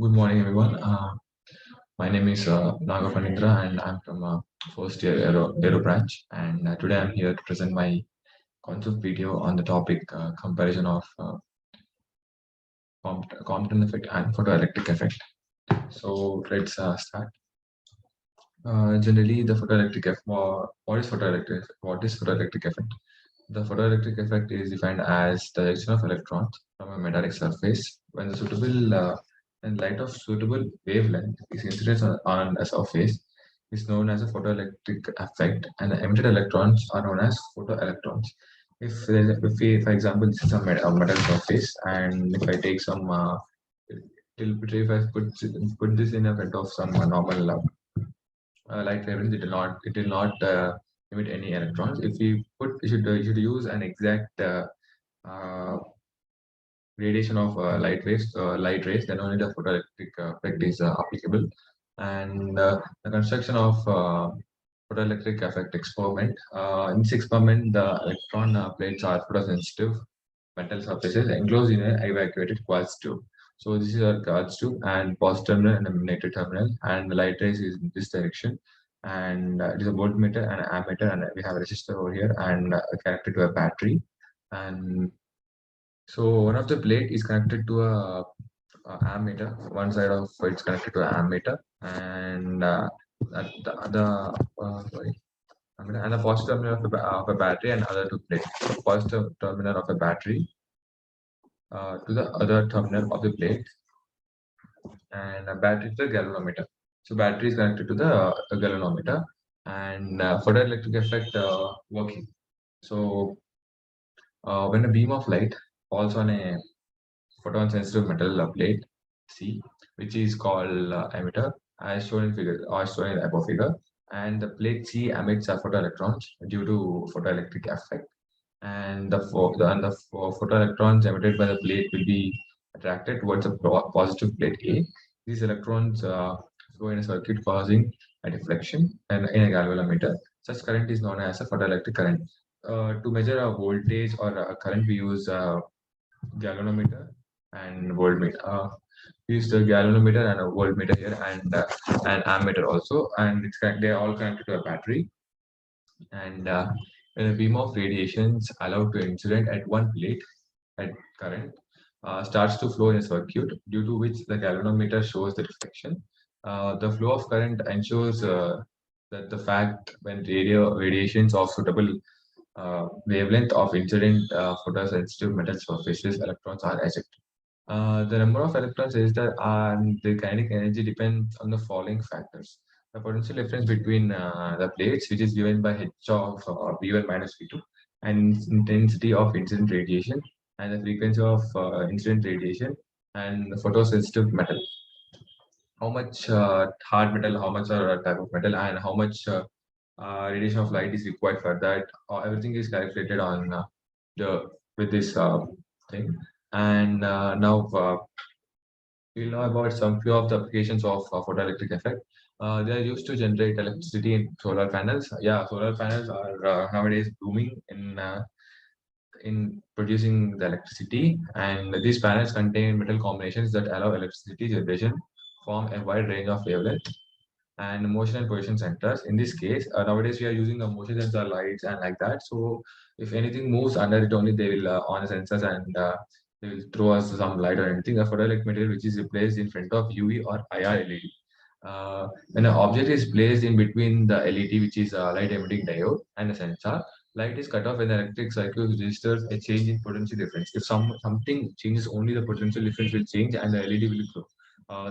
Good morning, everyone. My name is Nagapanindra, and I'm from first year Aero branch. And today I'm here to present my concept video on the topic comparison of Compton effect and photoelectric effect. So let's start. Generally, the photoelectric effect. What is photoelectric? What is photoelectric effect? The photoelectric effect is defined as the ejection of electrons from a metallic surface when the suitable when light of suitable wavelength is incident on a surface is known as a photoelectric effect, and the emitted electrons are known as photoelectrons. If we, for example, this is a metal surface, and if I take some, if I put this in a front of some normal light wavelength, it will not emit any electrons. If we put, you should use an exact uh, radiation of light rays, then only the photoelectric effect is applicable. And the construction of photoelectric effect experiment. In this experiment, the electron plates are photosensitive metal surfaces enclosed in an evacuated quartz tube. So this is our quartz tube and positive terminal and a negative terminal, and the light rays is in this direction. And it is a voltmeter and an ammeter, and we have a resistor over here and connected to a battery. And so one of the plate is connected to a ammeter. One side of it's connected to an ammeter, and the other sorry, ammeter, and the positive terminal of of a battery and other two plates. So positive terminal of a battery to the other terminal of the plate, and a battery to the galvanometer. So battery is connected to the galvanometer, and photoelectric effect working. So when a beam of light falls on a photon sensitive metal plate C, which is called emitter, as shown in figure or shown in above figure, and the plate C emits photoelectrons due to photoelectric effect, and the photoelectrons emitted by the plate will be attracted towards the positive plate A. These electrons flow in a circuit causing a deflection and in a galvanometer. Such current is known as a photoelectric current. To measure a voltage or a current, we use galvanometer and voltmeter. We use the galvanometer and a voltmeter here, and an ammeter also, and they are all connected to a battery. And when a beam of radiations allowed to incident at one plate at current starts to flow in a circuit, due to which the galvanometer shows the reflection. The flow of current ensures that the fact when radiations of suitable wavelength of incident photosensitive metal surfaces, electrons are ejected. The number of electrons is that the kinetic energy depends on the following factors: the potential difference between the plates, which is given by h of v1 minus v2, and intensity of incident radiation, and the frequency of incident radiation, and the photosensitive metal. How much hard metal, how much type of metal, and how much radiation of light is required for that. Everything is calculated on the with this thing. And now we'll know about some few of the applications of photoelectric effect. They are used to generate electricity in solar panels. Yeah, solar panels are nowadays booming in producing the electricity, and these panels contain metal combinations that allow electricity generation from a wide range of wavelength and motion and position sensors. In this case, nowadays we are using the motion sensor lights and like that. So if anything moves under it only, they will on the sensors, and they will throw us some light or anything. A photoelectric material which is placed in front of UV or IR LED. When an object is placed in between the LED, which is a light emitting diode, and the sensor, light is cut off when the electric circuit registers a change in potential difference. If something changes, only the potential difference will change and the LED will glow.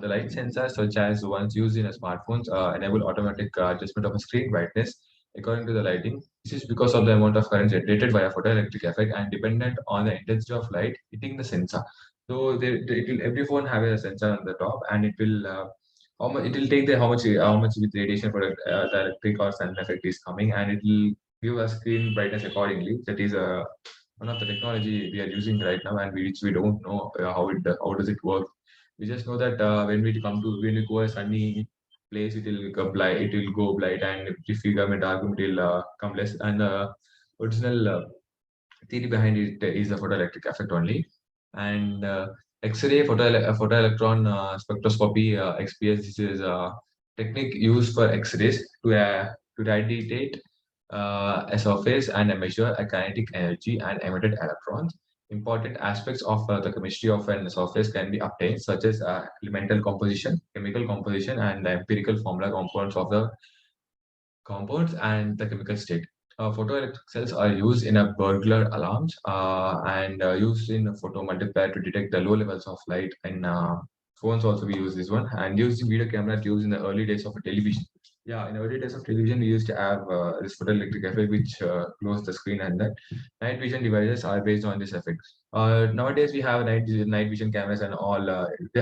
The light sensors, such as ones used in smartphones, enable automatic adjustment of a screen brightness according to the lighting. This is because of the amount of current generated by a photoelectric effect and dependent on the intensity of light hitting the sensor. So every phone have a sensor on the top, and it will how much it will take the how much with radiation for the electric or sun effect is coming, and it will give a screen brightness accordingly. That is one of the technology we are using right now, and which we don't know how does it work. We just know that when we go a sunny place, it will go blight. It will go blight, and if we come a dark room, it will come less. And the original theory behind it is the photoelectric effect only. And X-ray photoelectron spectroscopy (XPS). This is a technique used for X-rays to radiate a surface and measure a kinetic energy and emitted electrons. Important aspects of the chemistry of a surface can be obtained, such as elemental composition, chemical composition, and the empirical formula components of the compounds and the chemical state. Photoelectric cells are used in a burglar alarms and used in a photomultiplier to detect the low levels of light. In phones also we use this one, and used in video camera used in the early days of television. Yeah, in early days of television, we used to have this photoelectric effect which closed the screen, and that night vision devices are based on this effect. Nowadays, we have night vision cameras and all.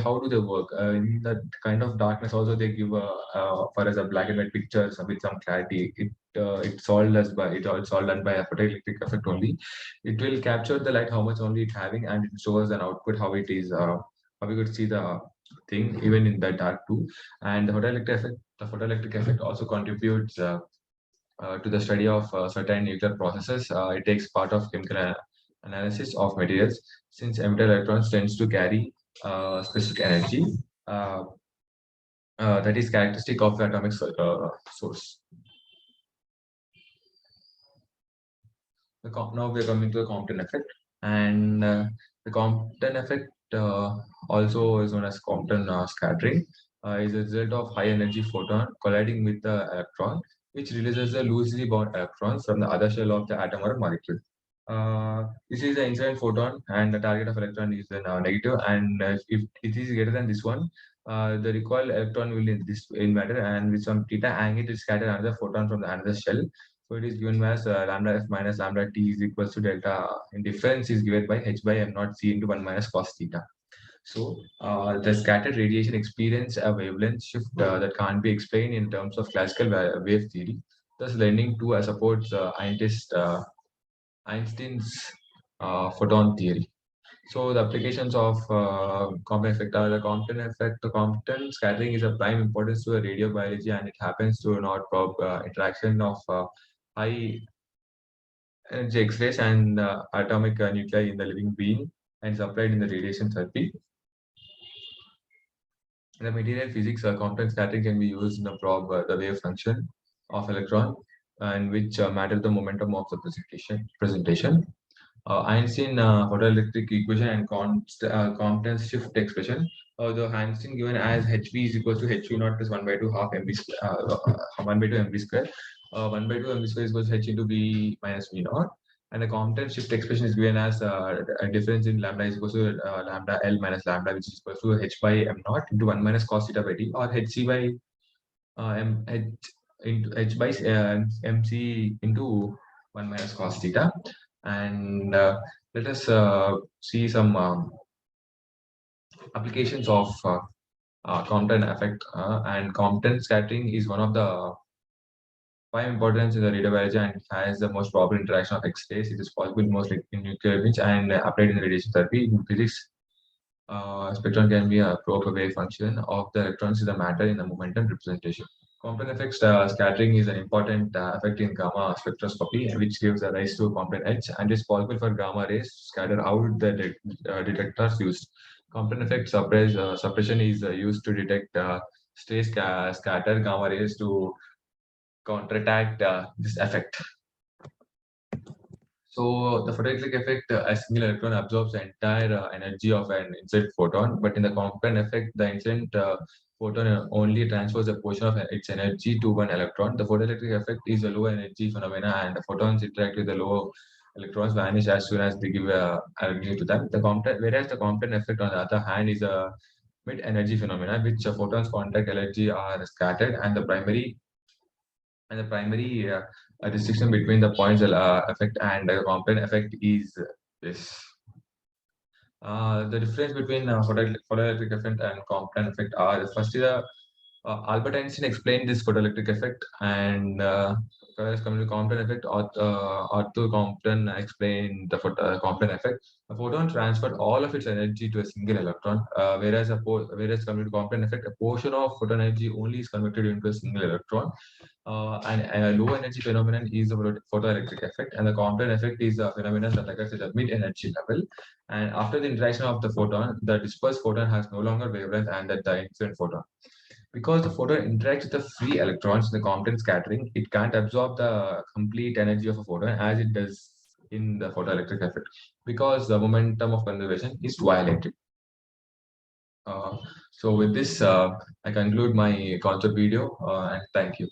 How do they work? In that kind of darkness, also they give for us a black and white pictures with some clarity. It's all done by a photoelectric effect only. It will capture the light, how much only it's having, and it shows an output how it is. How we could see the thing even in the dark too. And the photoelectric effect also contributes to the study of certain nuclear processes. It takes part of chemical analysis of materials, since emitter electrons tends to carry specific energy uh, that is characteristic of the atomic source. Now we are coming to the Compton effect, and the Compton effect also is known as Compton scattering. Is a result of high energy photon colliding with the electron, which releases the loosely bound electrons from the other shell of the atom or molecule. This is the incident photon, and the target of electron is negative, and if it is greater than this one, the recoil electron will in matter, and with some theta angle, it scatter another photon from the another shell. So it is given as lambda f minus lambda t is equals to delta. And difference is given by h by m naught c into 1 minus cos theta. So the scattered radiation experience a wavelength shift that can't be explained in terms of classical wave theory, thus lending to supports Einstein's photon theory. So the applications of Compton effect are the Compton effect. The Compton scattering is of prime importance to the radio biology, and it happens to not prob interaction of high energy X-rays and atomic nuclei in the living being, and is applied in the radiation therapy. In the material physics, Compton scattering can be used in the probe the wave function of electron, and which matter the momentum of the presentation. Einstein photoelectric equation and Compton's shift expression. The Einstein given as Hv is equals to Hv naught plus 1 by 2 half mv square, 1 by 2 mv square. 1 by 2 mv square is equals to H into V minus V naught. And the Compton shift expression is given as a difference in lambda is equals to lambda L minus lambda, which is equals to H by m naught into 1 minus cos theta by t, or Hc by m H into H by mc into 1 minus cos theta. And let us see some applications of Compton effect. And Compton scattering is one of the prime importance in the radio biology, and has the most probable interaction of X-rays. It is possible mostly in nuclear winch and applied in radiation therapy. In physics, spectrum can be a probe wave function of the electrons in the matter in the momentum representation. Compton effects scattering is an important effect in gamma spectroscopy, which gives a rise to Compton edge, and is possible for gamma rays to scatter out the detectors used. Compton effect suppression is used to detect scatter gamma rays to counteract this effect. So the photoelectric effect, a single electron absorbs the entire energy of an incident photon, but in the Compton effect, the incident photon only transfers a portion of its energy to one electron. The photoelectric effect is a low energy phenomena, and the photons interact with the low electrons vanish as soon as they give energy to them. Whereas the Compton effect, on the other hand, is a mid energy phenomena, which photons contact energy are scattered, and the primary distinction between the points effect and the Compton effect is this. The difference between photoelectric effect and Compton effect are, first is Albert Einstein explained this photoelectric effect, and coming to Compton effect, Arthur Compton explained the Compton effect. A photon transferred all of its energy to a single electron, whereas coming to Compton effect, a portion of photon energy only is converted into a single electron. And a low energy phenomenon is the photoelectric effect, and the Compton effect is a phenomenon that occurs at a mid energy level. And after the interaction of the photon, the dispersed photon has no longer wavelength and the incident photon. Because the photon interacts with the free electrons in the Compton scattering, it can't absorb the complete energy of a photon as it does in the photoelectric effect, because the momentum of conservation is violated. So with this, I conclude my concept video, and thank you.